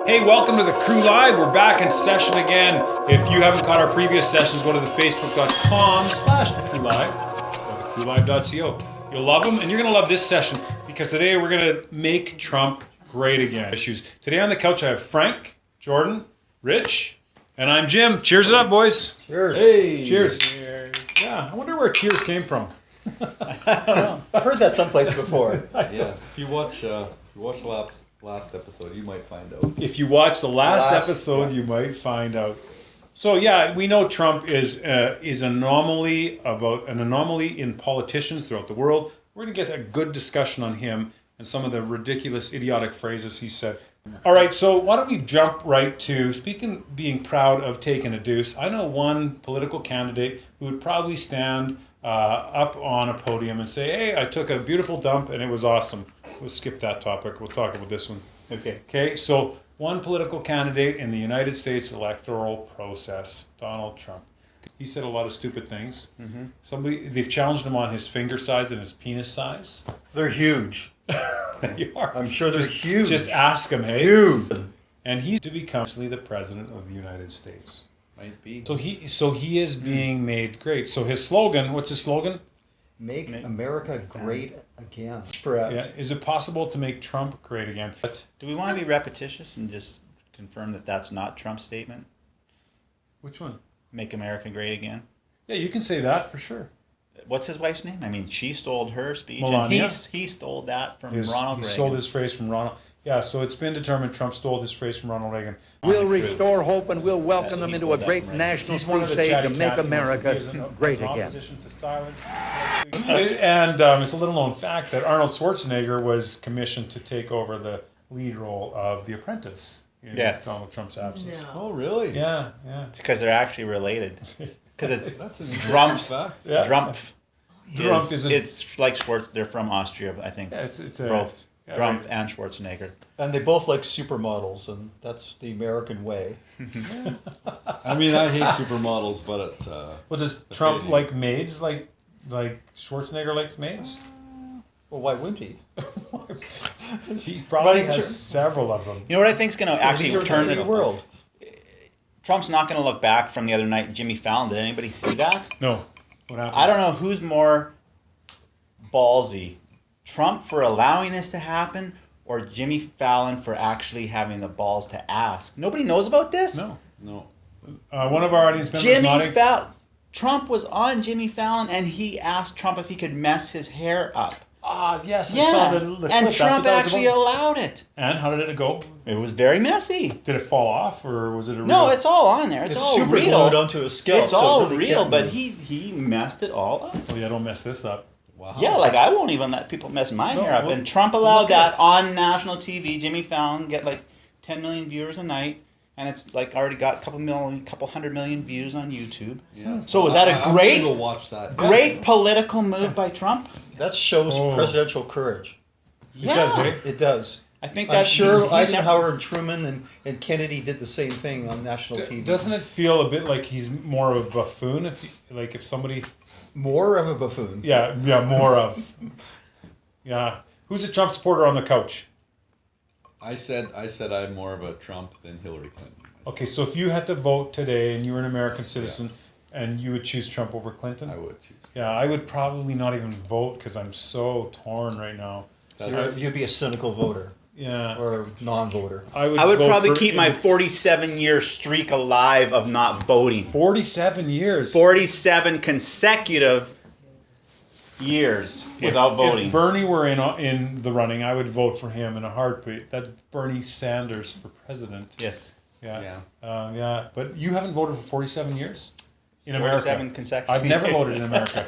Hey, welcome to the Crew Live. We're back in session again. If you haven't caught our previous sessions, go to the facebook.com/thecrewlive or thecrewlive.co. You'll love them, and you're going to love this session because today we're going to make Trump great again. Issues. Today on the couch I have Frank, Jordan, Rich, and I'm Jim. Cheers it up, boys. Cheers. Hey. Cheers. Yeah, I wonder where cheers came from. I don't know. I've heard that someplace before. Yeah, if you watch last episode, you might find out. If you watch the last episode, you might find out. So yeah, we know Trump is an anomaly in politicians throughout the world. We're going to get a good discussion on him and some of the ridiculous, idiotic phrases he said. All right, so why don't we jump right to being proud of taking a deuce. I know one political candidate who would probably stand up on a podium and say, hey, I took a beautiful dump and it was awesome. We'll skip that topic. We'll talk about this one. Okay, so one political candidate in the United States electoral process, Donald Trump. He said a lot of stupid things. Mm-hmm. They've challenged him on his finger size and his penis size. They're huge. They are. I'm sure they're huge. Just ask him, hey? Huge. And he's to become the president of the United States. Might be. So he is being made great. So his slogan, what's his slogan? Make America great again. Perhaps. Yeah. Is it possible to make Trump great again? Do we want to be repetitious and just confirm that that's not Trump's statement? Which one? Make America great again? Yeah, you can say that for sure. What's his wife's name? I mean, she stole her speech. Melania. And he stole that from Ronald Reagan. He stole his phrase from Ronald. Yeah, so it's been determined Trump stole his phrase from Ronald Reagan. We'll restore hope and we'll welcome them into a great national crusade to make America great again. Opposition to silence. And it's a little known fact that Arnold Schwarzenegger was commissioned to take over the lead role of The Apprentice in Donald Trump's absence. No. Oh, really? Yeah. It's because they're actually related. Because That's an Drumpf. interesting fact. Yeah. Drumpf is it's like Schwarz. They're from Austria, I think. Yeah, it's both. Yeah, Drumpf right. and Schwarzenegger. And they both like supermodels, and that's the American way. I mean, I hate supermodels, but it's... Well, does Trump like maids like Schwarzenegger likes maids? Well, why wouldn't he? He probably Right. has several of them. You know what I think is going to actually Leader of turn the world. Trump's not going to look back from the other night. Jimmy Fallon. Did anybody see that? No. What happened? I don't know who's more ballsy, Trump for allowing this to happen or Jimmy Fallon for actually having the balls to ask. Nobody knows about this? No. One of our audience members nodding. Trump was on Jimmy Fallon and he asked Trump if he could mess his hair up. Ah, yes. I Yeah, saw the clip. and That's Trump what that was actually about. allowed it. And how did it go? It was very messy. Did it fall off, or was it a real... No, it's all on there. It's all super real. glued onto his scalp. It's so all it really real, can't but move. he messed it all up. Oh, yeah, don't mess this up. Wow. Yeah, like I won't even let people mess my No, hair up. well, And Trump allowed look at that it. on national TV. Jimmy Fallon get like 10 million viewers a night, and it's like already got a couple hundred million views on YouTube. Yeah. So was that a I'm great, gonna go watch that. great political move by Trump? That shows Oh. presidential courage. It does, eh? It does. I think I'm that's sure he's Eisenhower and Truman and Kennedy did the same thing on national TV. Doesn't it feel a bit like he's more of a buffoon? If somebody... More of a buffoon. Yeah, more of... Yeah. Who's a Trump supporter on the couch? I said I'm more of a Trump than Hillary Clinton. Okay, so if you had to vote today and you were an American citizen and you would choose Trump over Clinton? I would choose. Yeah, I would probably not even vote because I'm so torn right now. So you'd be a cynical voter Yeah. or a non-voter. I would vote probably for- keep my 47-year streak alive of not voting. 47 years. 47 consecutive years without voting. If Bernie were in the running, I would vote for him in a heartbeat. That's Bernie Sanders for president. Yes. Yeah. Yeah. But you haven't voted for 47 years? In 47 America? consecutive I've never years. voted in America.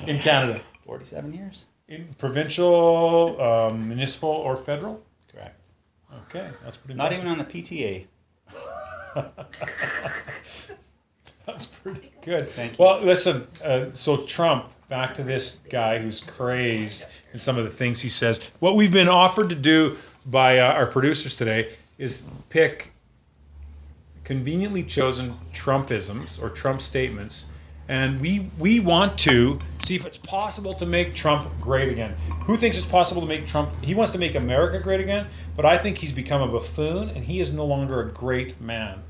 In Canada. 47 years? In provincial, municipal, or federal? Correct. Okay, that's pretty Not impressive. even on the PTA. That's pretty good. Thank you. Well, listen, so Trump, back to this guy who's crazed and some of the things he says. What we've been offered to do by our producers today is pick conveniently chosen Trumpisms or Trump statements and we want to see if it's possible to make Trump great again. Who thinks it's possible to make Trump? He wants to make America great again, but I think he's become a buffoon, and he is no longer a great man.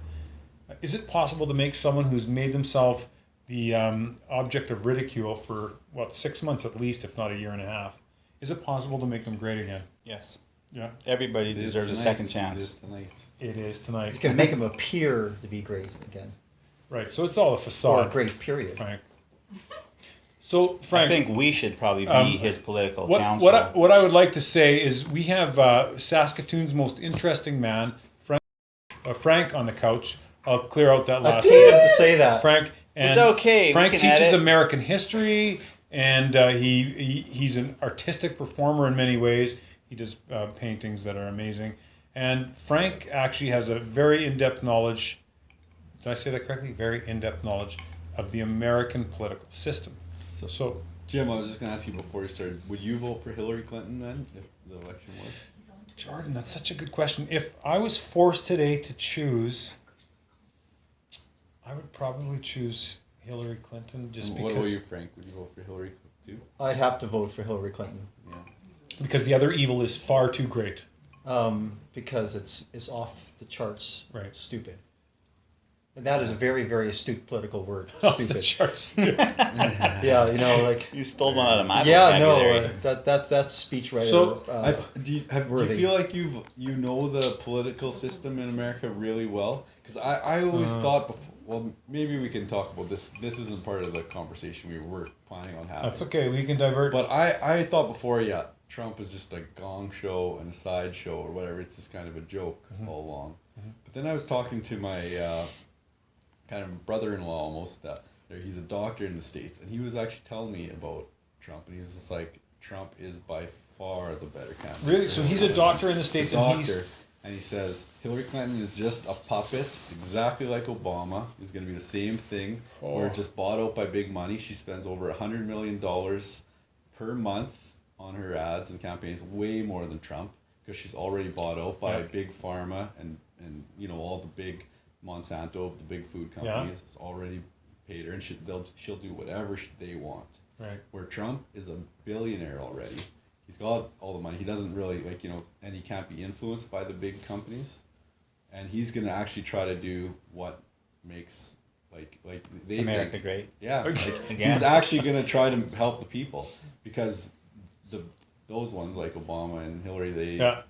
Is it possible to make someone who's made themselves the object of ridicule for 6 months at least, if not a year and a half? Is it possible to make them great again? Yes. Yeah. Everybody deserves a second chance. It is tonight. It is tonight. You can make him appear to be great again. Right. So it's all a Or facade. great, period. Frank. So Frank, I think we should probably be his political counsel. what I would like to say is we have Saskatoon's most interesting man, Frank on the couch. I'll clear out that I last paid him to say that. Frank. And It's okay, we Frank can teaches edit. American history, and he's an artistic performer in many ways. He does paintings that are amazing. And Frank actually has a very in-depth knowledge. Did I say that correctly? Very in-depth knowledge of the American political system. So Jim, I was just going to ask you before you started, would you vote for Hillary Clinton then, if the election was? Jordan, that's such a good question. If I was forced today to choose, I would probably choose Hillary Clinton just What because. about you, Frank? Would you vote for Hillary too? I'd have to vote for Hillary Clinton. Yeah. Because the other evil is far too great. Because it's off the charts, Right. stupid. And that is a very, very astute political word, Off the stupid. charts. Yeah, like You stole one out of my yeah, vocabulary. no, that's speechwriter. So, Do you worthy. feel like you know the political system in America really well? Because I always thought before, well, maybe we can talk about this. This isn't part of the conversation we were planning on having. That's okay. We can divert. But I thought before, Trump is just a gong show and a sideshow or whatever. It's just kind of a joke all along. But then I was talking to my kind of brother-in-law almost, that he's a doctor in the States, and he was actually telling me about Trump, and he was just like, Trump is by far the better candidate. Really? So he's a doctor in the States, and he's... And he says Hillary Clinton is just a puppet, exactly like Obama. Is going to be the same thing. Or just bought out by big money. She spends over $100 million per month on her ads and campaigns, way more than Trump, because she's already bought out by big pharma and all the big Monsanto, the big food companies. It's already paid her, and she'll do whatever they want. Right. Where Trump is a billionaire already. He's got all the money. He doesn't really and he can't be influenced by the big companies. And he's gonna actually try to do what makes they America think, great. Yeah, Again. he's actually gonna try to help the people, because those ones like Obama and Hillary, they're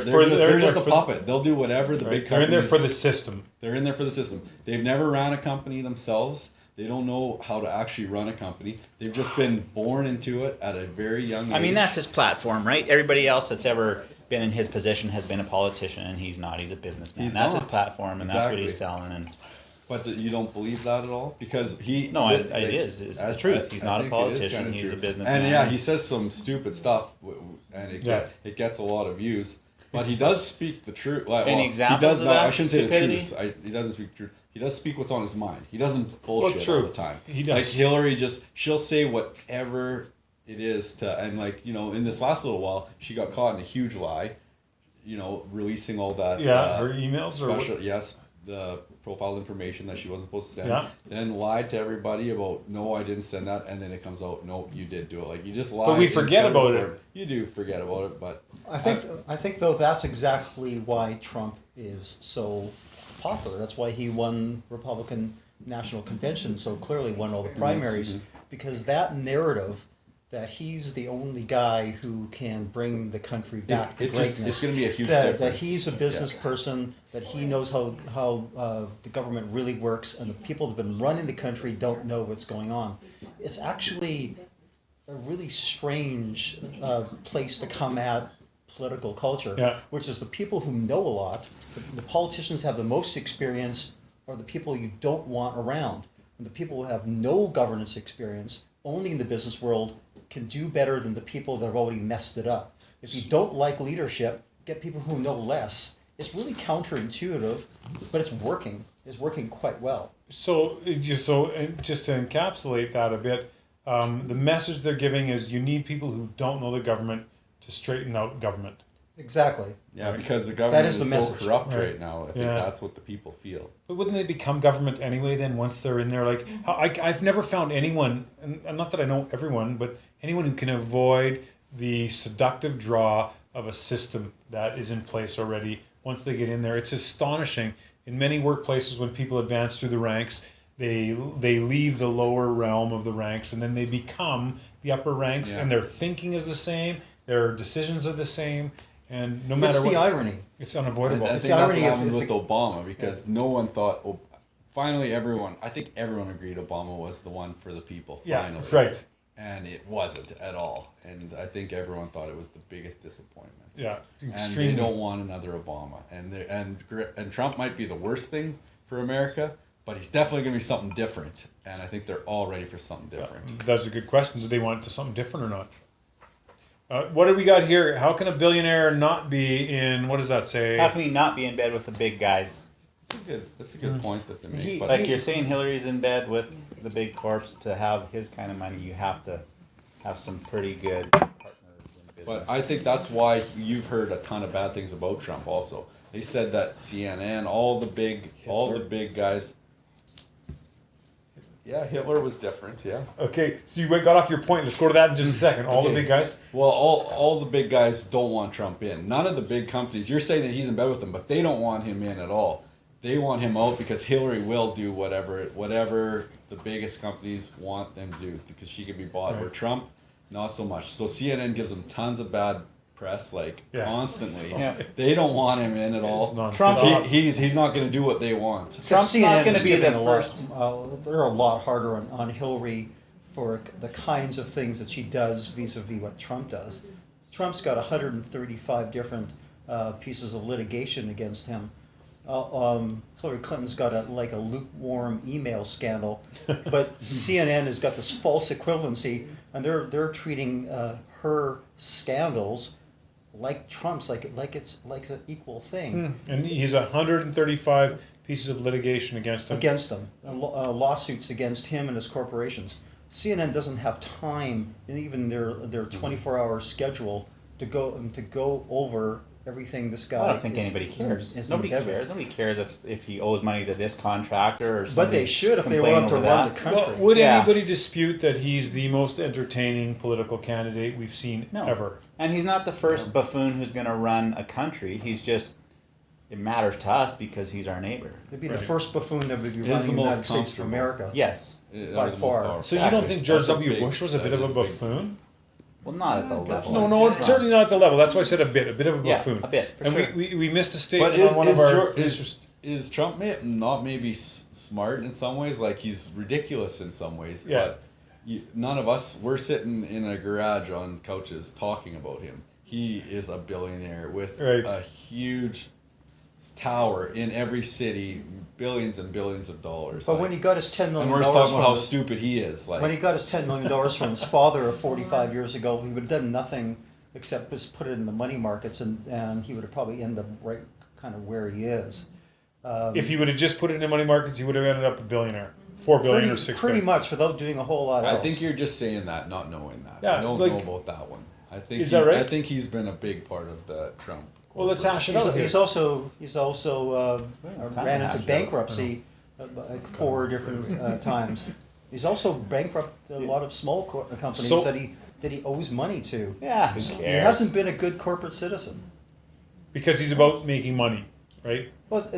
just a puppet. They'll do whatever the big companies. They're in there for the system. They're in there for the system. They've never ran a company themselves. They don't know how to actually run a company. They've just been born into it at a very young age. I mean, that's his platform, right? Everybody else that's ever been in his position has been a politician, and he's not. He's a businessman. That's his platform, and that's what he's selling. And But you don't believe that at all? Because it is. It's the truth. He's not a politician. He's a businessman. And he says some stupid stuff, and it gets a lot of views. But he does speak the truth. Any examples of that? I shouldn't say stupidity? the truth. He doesn't speak the truth. He does speak what's on his mind. He doesn't bullshit all the time. He does. Like Hillary, she'll say whatever it is in this last little while, she got caught in a huge lie, releasing all that. Her emails the profile information that she wasn't supposed to send. Yeah. Then lied to everybody about, no, I didn't send that, and then it comes out, no, you did do it. Like, you just lied. But we forget about it. You do forget about it, but I think though that's exactly why Trump is so popular. That's why he won Republican National Convention so clearly, won all the primaries, because that narrative that he's the only guy who can bring the country back to greatness. It's going to be a huge that difference. he's a business person, that he knows how the government really works, and the people that have been running the country don't know what's going on. It's actually a really strange place to come at political culture, which is the people who know a lot. The politicians have the most experience are the people you don't want around. And the people who have no governance experience, only in the business world, can do better than the people that have already messed it up. If you don't like leadership, get people who know less. It's really counterintuitive, but it's working. It's working quite well. So just to encapsulate that a bit, the message they're giving is you need people who don't know the government to straighten out government. Exactly. Yeah, because the government is is the so message. corrupt Right. right now. I think Yeah. that's what the people feel. But wouldn't they become government anyway then once they're in there? Like, I've never found anyone, and not that I know everyone, but anyone who can avoid the seductive draw of a system that is in place already once they get in there. It's astonishing. In many workplaces, when people advance through the ranks, they leave the lower realm of the ranks and then they become the upper ranks, Yeah. and their thinking is the same, their decisions are the same, and no It's matter the what, irony. it's unavoidable. I think It's that's what irony if- happened if with the- Obama, because no one thought. Oh, finally, I think everyone agreed Obama was the one for the people. Yeah, Finally. right. And it wasn't at all. And I think everyone thought it was the biggest disappointment. Yeah, And extremely. they don't want another Obama. And Trump might be the worst thing for America, but he's definitely going to be something different. And I think they're all ready for something different. That's a good question. Do they want it to something different or not? What do we got here? How can a billionaire not be in, what does that say? How can he not be in bed with the big guys? That's a good point that they make. He- but Like you're saying, Hillary's in bed with the big corps. To have his kind of money, you have to have some pretty good partners in business. But I think that's why you've heard a ton of bad things about Trump also. They said that CNN, all the big guys. Yeah, Hitler was different, yeah. Okay, so you got off your point. Let's go to that in just a second. All the Okay. big guys? Well, all the big guys don't want Trump in. None of the big companies, you're saying that he's in bed with them, but they don't want him in at all. They want him out because Hillary will do whatever the biggest companies want them to do, because she can be bought. Right. Where Trump, not so much. So CNN gives him tons of bad press, like Yeah. constantly. Yeah. They don't want him in at It's all. nonsense. Trump- He's not going to do what they want. Trump's CNN not going is to be the giving a lot- first. they're a lot harder on Hillary for the kinds of things that she does vis-a-vis what Trump does. Trump's got 135 different pieces of litigation against him. Hillary Clinton's got a lukewarm email scandal, but CNN has got this false equivalency, and they're treating her scandals like Trump's, like it's like an equal thing. And he's 135 pieces of litigation against him. Against them, lawsuits against him and his corporations. CNN doesn't have time in even their 24-hour schedule to go over everything this guy. I don't think anybody cares. is Nobody in bed with. cares. Nobody cares if he owes money to this contractor or something. But they should if they want to run the country. Well, would Yeah. anybody dispute that he's the most entertaining political candidate we've seen No. ever? And he's not the first buffoon who's going to run a country. He's just, it matters to us because he's our neighbor. They'd be Right. the first buffoon that would be Is running the the most United States of comfortable. America. Yes. That By was the most far. powerful. So you don't think George That's a W. big- Bush was a bit that of a is big- buffoon? Well, not at the level. No, of no, Trump. certainly not at the level. That's why I said a bit of a Yeah, buffoon. a bit, for and sure. we missed a But statement on one of our. is Trump not maybe smart in some ways? Like he's ridiculous in some ways. Yeah. But none of us, we're sitting in a garage on couches talking about him. He is a billionaire with Right. a huge tower in every city, billions and billions of dollars. But Like, when he got his $10 and million we're just talking about how from stupid he is. Like when he got his $10 million from his father 45 years ago, he would have done nothing except just put it in the money markets, and he would have probably ended up right kind of where he is. If he would have just put it in money markets, he would have ended up a billionaire, 4 billion or 6 pretty billion. much without doing a whole lot I else. think you're just saying that, not knowing that. Yeah, I don't like- know about that one. I think Is that right? I think he's been a big part of the Trump. Well, let's hash it He's, out here. he's also ran into hash it out. bankruptcy like 4 different times. He's also bankrupted a lot of small companies So- that he owes money to. Yeah, who He cares? hasn't been a good corporate citizen. Because he's about making money, right? Well,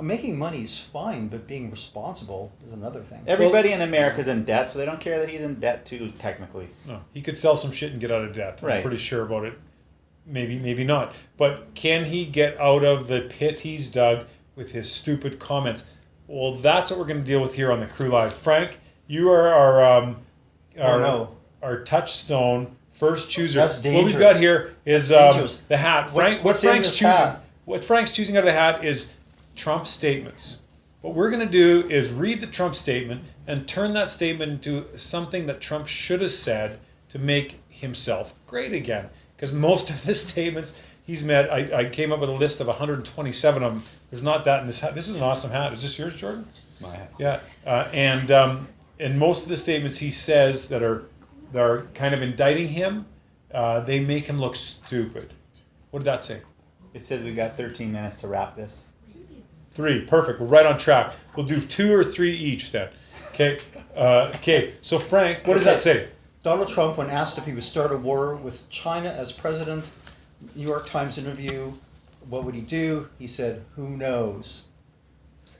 making money is fine, but being responsible is another thing. Everybody in America's in debt, so they don't care that he's in debt too, technically. No, he could sell some shit and get out of debt. I'm Right. pretty sure about it. Maybe not. But can he get out of the pit he's dug with his stupid comments? Well, that's what we're going to deal with here on the Crew Live. Frank, you are our touchstone first chooser. That's What we've dangerous. got here is Dangerous. the hat. What's What in Frank's this choosing. hat? What Frank's choosing out of the hat is Trump statements. What we're going to do is read the Trump statement and turn that statement into something that Trump should have said to make himself great again. Because most of the statements he's made, I came up with a list of 127 of them. There's not that in this hat. This is an awesome hat. Is this yours, Jordan? It's my hat. Yeah. And most of the statements he says that are kind of indicting him, they make him look stupid. What did that say? It says we got 13 minutes to wrap this. 3. Perfect. We're right on track. We'll do 2 or 3 each then. Okay. Okay. So Frank, what does that say? Donald Trump, when asked if he would start a war with China as president, New York Times interview, what would he do? He said, who knows?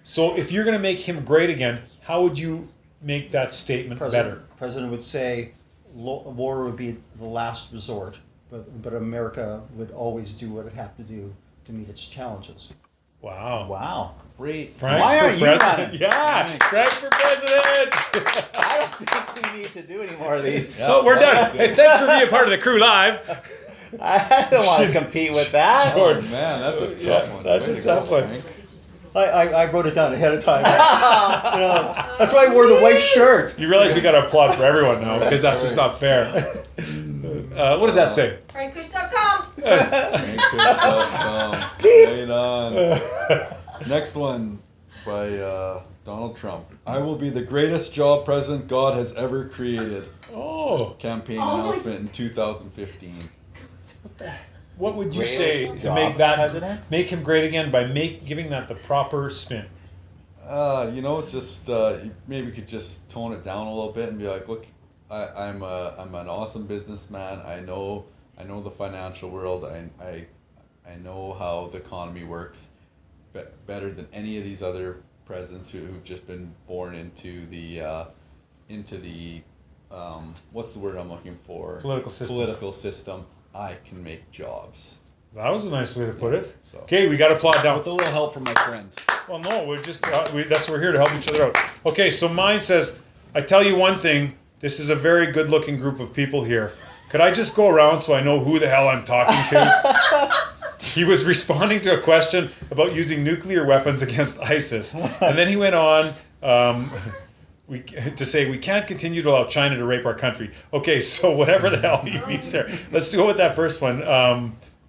So if you're going to make him great again, how would you make that statement better? President would say war would be the last resort, but America would always do what it had to do to meet its challenges. Wow. Wow. Great. Frank Why for aren't you president. running? Yeah. Frank for president. I don't think we need to do any more of these. So we're done. Hey, thanks for being part of the crew live. I don't want to compete with that. Oh, man, that's a tough one. That's Way a to tough go, one. Frank. I wrote it down ahead of time. That's why I wore the white shirt. You realize we got to applaud for everyone now, because that's just not fair. What does that say? Frankfish.com. Right on. Next one by Donald Trump. I will be the greatest job president God has ever created. Oh. Campaign announcement in 2015. What would you Greatest say to job make that president? make him great again by giving that the proper spin? Just maybe could just tone it down a little bit and be like, look, I'm an awesome businessman. I know the financial world. I know how the economy works better than any of these other presidents who've just been born into the what's the word I'm looking for? Political system. I can make jobs. That was a nice way to put it. So- Okay, we got to applaud down. With a little help from my friend. Well, no, we're just that's what we're here to help each other out. Okay, so mine says, I tell you one thing. This is a very good-looking group of people here. Could I just go around so I know who the hell I'm talking to? He was responding to a question about using nuclear weapons against ISIS, and then he went on to say we can't continue to allow China to rape our country. Okay, so whatever the hell he means there. Let's go with that first one.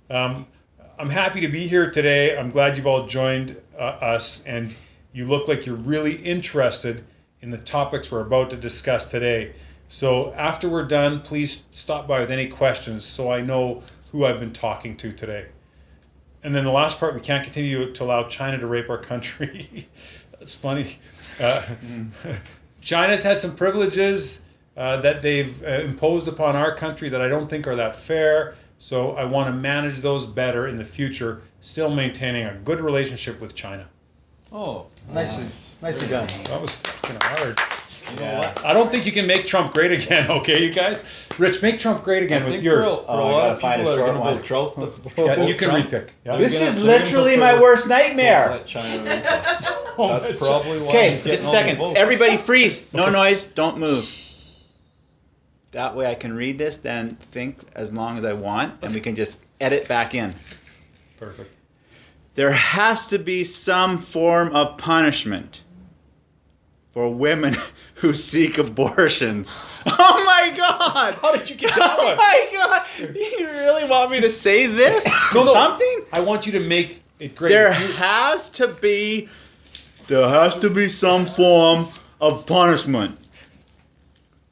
I'm happy to be here today. I'm glad you've all joined us, and you look like you're really interested in the topics we're about to discuss today. So after we're done, please stop by with any questions so I know who I've been talking to today. And then the last part, we can't continue to allow China to rape our country. That's funny. China's had some privileges that they've imposed upon our country that I don't think are that fair. So I want to manage those better in the future, still maintaining a good relationship with China. Oh, Nicely done. That was fucking hard. you know what? I don't think you can make Trump great again, okay, you guys? Rich, make Trump great again I with think yours. for a I lot gotta of find people a that are short going one. to vote Trump, Yeah, you can Trump, repick. Yeah. This gonna- is they're gonna literally prefer- my worst don't nightmare. let China rape us. Oh, That's probably why Okay, he's getting just a all the second. votes. Everybody freeze. No noise. Don't move. That way I can read this, then think as long as I want, and we can just edit back in. Perfect. There has to be some form of punishment for women who seek abortions. Oh my God! How did you get that Oh one? my God! Do you really want me to say this? No. Something? I want you to make it great. There If you- has to be some form of punishment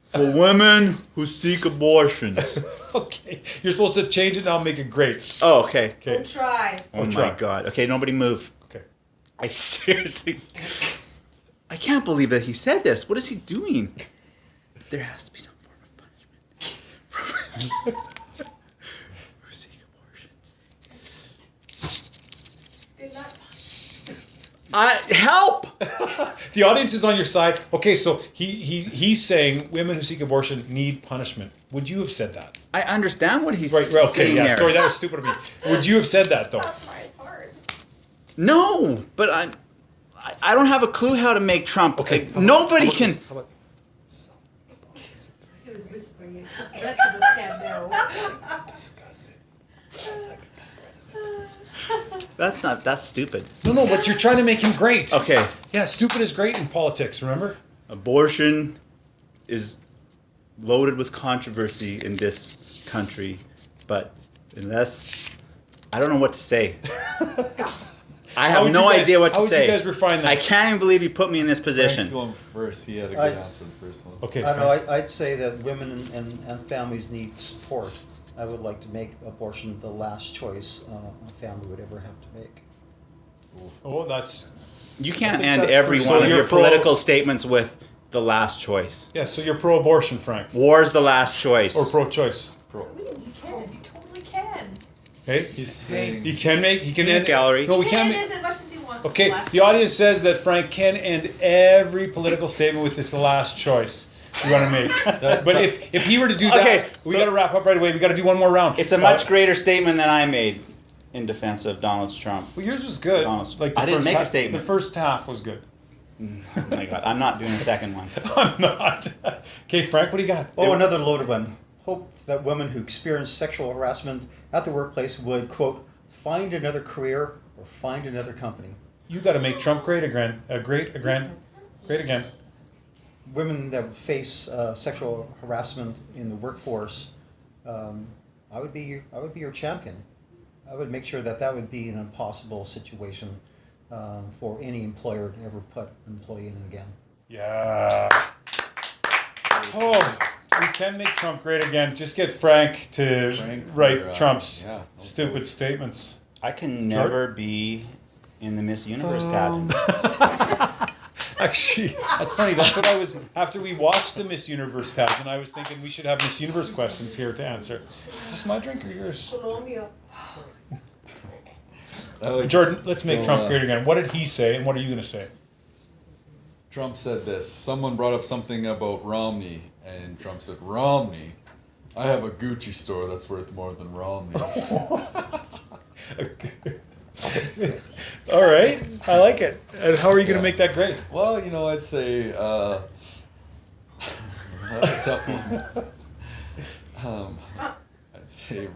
for women who seek abortions. Okay, you're supposed to change it now and make it great. Oh, okay. Okay. Don't try. Oh my try. God. Okay, nobody move. Okay. I seriously, I can't believe that he said this. What is he doing? There has to be some form of punishment for women who seek abortions. Good luck. Help! The audience is on your side. Okay, so he's saying women who seek abortion need punishment. Would you have said that? I understand what he's Right. Okay. saying Yeah. there. Sorry, that was stupid of me. Would you have said that though? That's why it's hard. No, but I don't have a clue how to make Trump. Okay, nobody can. How about He was whispering it. The rest of us can't know. discuss it? That's stupid. No, but you're trying to make him great. Okay, Yeah, stupid is great in politics. Remember? abortion is loaded with controversy in this country, but unless I don't know what to say. I How have would no you guys- idea what how to would you say. guys refine that? I can't even believe you put me in this Frank's position. going first. He had a good I- answer the first one. Okay. I don't know. Frank. I'd say that women and families need support. I would like to make abortion the last choice a family would ever have to make. Oh, that's You can't think end that's every pretty- one So of you're your pro- political statements with the last choice. yeah. So you're pro-abortion, Frank, War's the last choice. or pro-choice? You can, you totally can. Hey, He's saying he can end Gallery. No, we He can't. can as much as he wants. Okay, Last the audience says that Frank can end every political statement with this last choice you want to make. But if he were to do that, Okay, we so- got to wrap up right away. We got to do one more round. It's a much greater statement than I made in defense of Donald Trump. Well, yours was good. Honest. Like the I didn't first make a half- statement. The first half was good. Oh my God, I'm not doing a second one. I'm not. Okay, Frank, what do you got? Oh, another loaded one. Hope that women who experience sexual harassment at the workplace would, quote, find another career or find another company. You got to make Trump great again. Great again. Women that face sexual harassment in the workforce, I would be your champion. I would make sure that would be an impossible situation for any employer to ever put an employee in again. Yeah. Oh, we can make Trump great again. Just get Frank to write Trump's yeah, stupid statements. I can never be in the Miss Universe pageant. Actually, that's funny. That's what I was, after we watched the Miss Universe pageant, I was thinking we should have Miss Universe questions here to answer. Is this my drink or yours? Colombia. Jordan, let's make So, Trump great again. What did he say and what are you going to say? Trump said this. Someone brought up something about Romney, and Trump said, Romney? I have a Gucci store that's worth more than Romney. All right. I like it. And how are you going to make that great? Well, I'd say that's a tough one. I'd say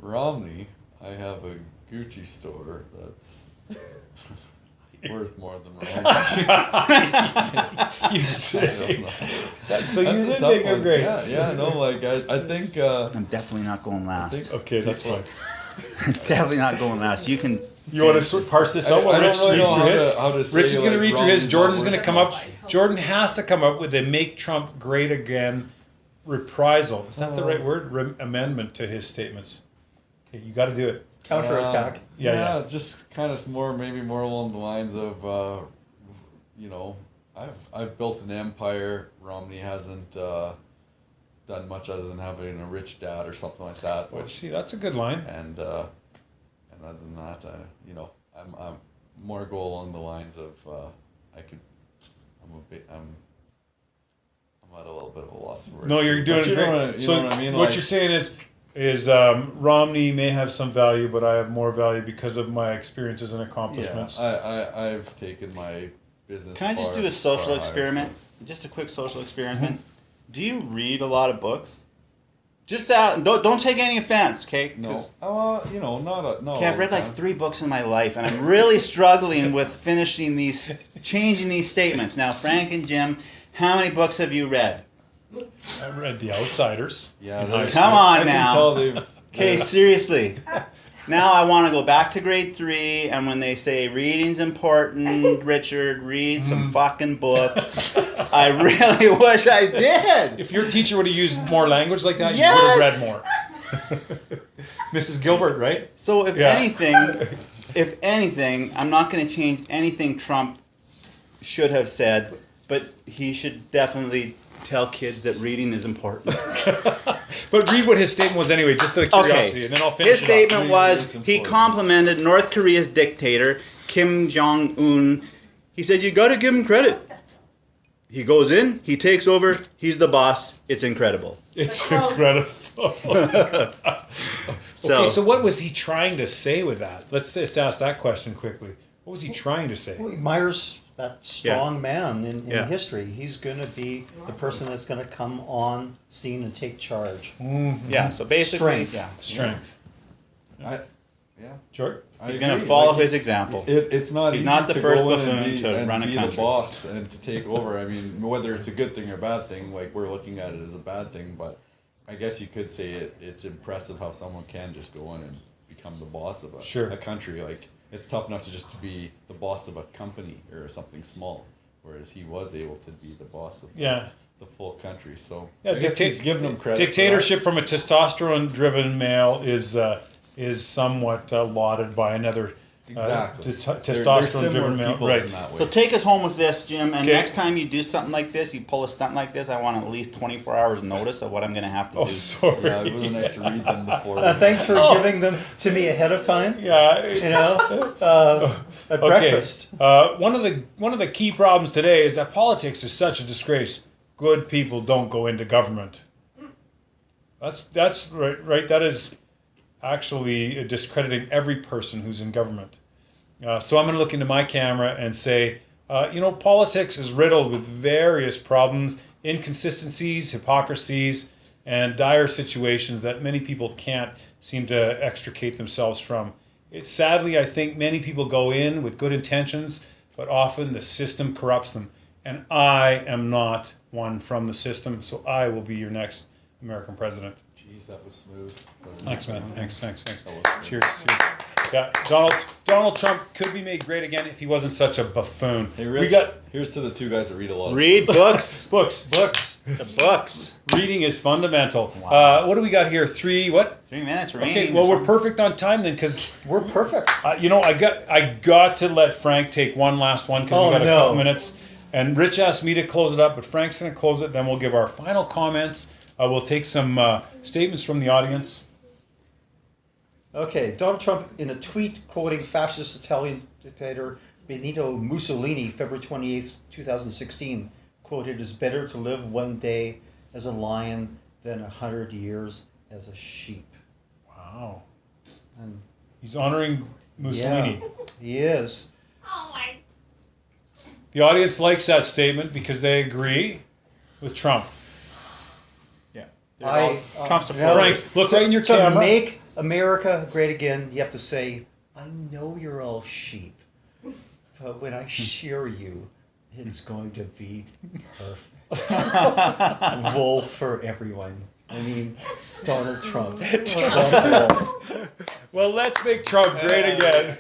Romney. I have a Gucci store that's worth more than Romney. You'd I say. don't know. So you That's a did tough make him one. great. Yeah, no, like I think I'm definitely not going last. Okay, that's fine. Definitely not going last. You can. You want to parse this out I while don't Rich really reads know through his? how to say, Rich is going to like, read through his. Romney's Jordan's not going to worth come much. up. Jordan has to come up with a "Make Trump Great Again" reprisal. Is that the right word? Amendment to his statements. Okay, you got to do it. Counterattack. Yeah. Just kind of maybe more along the lines of, I've built an empire. Romney hasn't done much other than having a rich dad or something like that. Well, see, that's a good line. And other than that, I'm more go along the lines of I'm at a little bit of a loss for words. No, you're doing But it you know great. what, So know what I mean? what you're saying is Romney may have some value, but I have more value because of my experiences and accomplishments. I've taken my business. Can I just far- do a social far higher. Just a quick social experiment. Do you read a lot of books? Just don't take any offense, okay? No, not Okay, I've read like 3 books in my life, and I'm really struggling with changing these statements. Now, Frank and Jim, how many books have you read? I read The Outsiders. Yeah, in high there's- school. Come on I can now. tell they've- Okay, seriously. Now I want to go back to grade 3, and when they say reading's important, Richard, read some fucking books. I really wish I did. If your teacher would have used more language like that, Yes! you would have read more. Mrs. Gilbert, right? So if Yeah. anything, I'm not going to change anything Trump should have said, but he should definitely tell kids that reading is important. But read what his statement was anyway, just out of curiosity, and then I'll finish His it statement Reading was is he important. complimented North Korea's dictator, Kim Jong-un. He said, you got to give him credit. He goes in, he takes over, he's the boss. It's incredible. It's incredible. So, Okay, so what was he trying to say with that? Let's just ask that question quickly. What was he trying to say? Well, he admires that strong man in Yeah. history. He's going to be the person that's going to come on scene and take charge. yeah, so basically, Strength. yeah. Strength. George? He's going to follow his example. It's not. He's easy not the to first go in buffoon and be, to and run a be country. the boss and to take over. I mean, whether it's a good thing or a bad thing, like we're looking at it as a bad thing, but I guess you could say it's impressive how someone can just go in and become the boss of a country. Like it's tough enough to just be the boss of a company or something small. whereas he was able to be the boss of Yeah. the full country. So Yeah, I guess he's giving him credit. for that. Dictatorship from a testosterone-driven male is somewhat lauded by another Exactly. They're testosterone-driven similar male. people Right. in that way. So take us home with this, Jim. And Okay. next time you do something like this, you pull a stunt like this, I want at least 24 hours notice of what I'm going to have to Oh, do. sorry. Yeah, it would be nice to read them before. Thanks for giving them to me ahead of time. Yeah. You know, at Okay. breakfast. One of the key problems today is that politics is such a disgrace. Good people don't go into government. That's right. That is actually discrediting every person who's in government. So I'm going to look into my camera and say, politics is riddled with various problems, inconsistencies, hypocrisies, and dire situations that many people can't seem to extricate themselves from. Sadly, I think many people go in with good intentions, but often the system corrupts them. And I am not one from the system, so I will be your next American president. Jeez, that was smooth. Thanks, man. Thanks. That was Cheers. Yeah, Donald Trump could be made great again if he wasn't such a buffoon. Hey, Rich, here's to the two guys that read a lot. Read books. Books. The books. Reading is fundamental. Wow. What do we got here? 3 what? 3 minutes remaining. Okay, or well we're something. perfect on time then, because We're perfect. I got to let Frank take one last one because we got a couple minutes. And Rich asked me to close it up, but Frank's going to close it. Then we'll give our final comments. We'll take some statements from the audience. Okay, Donald Trump, in a tweet quoting fascist Italian dictator Benito Mussolini, February 28th, 2016, quote, "It is better to live one day as a lion than 100 years as a sheep." Wow. And He's honoring Mussolini. yeah, he is. The audience likes that statement because they agree with Trump. Trump supporters. Frank, look right in your To camera. make America great again, you have to say, "I know you're all sheep, but when I shear you, it's going to be perfect." Wool for everyone. I mean, Donald Trump. Trump wool. Well, let's make Trump great again.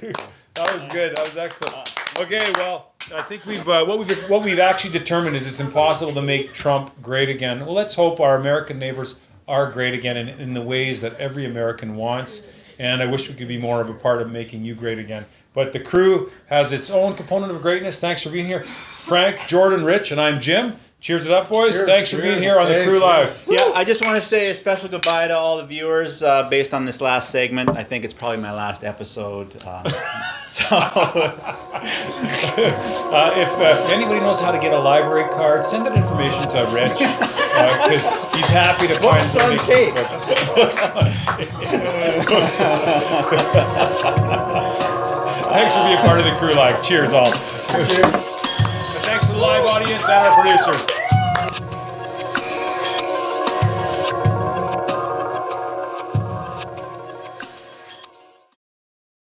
That was good. That was excellent. Okay, well, I think what we've actually determined is it's impossible to make Trump great again. Well, let's hope our American neighbors are great again in the ways that every American wants. And I wish we could be more of a part of making you great again. But the crew has its own component of greatness. Thanks for being here. Frank, Jordan, Rich, and I'm Jim. Cheers it up, boys. Cheers, Thanks for being here on the Hey, Crew cheers. Live. Yeah, I just want to say a special goodbye to all the viewers based on this last segment. I think it's probably my last episode. If anybody knows how to get a library card, send that information to Rich because he's happy to find Books on something. tape. Books on tape. Thanks for being part of the Crew Live. Cheers, all. Cheers. Thanks to the live audience and our producers.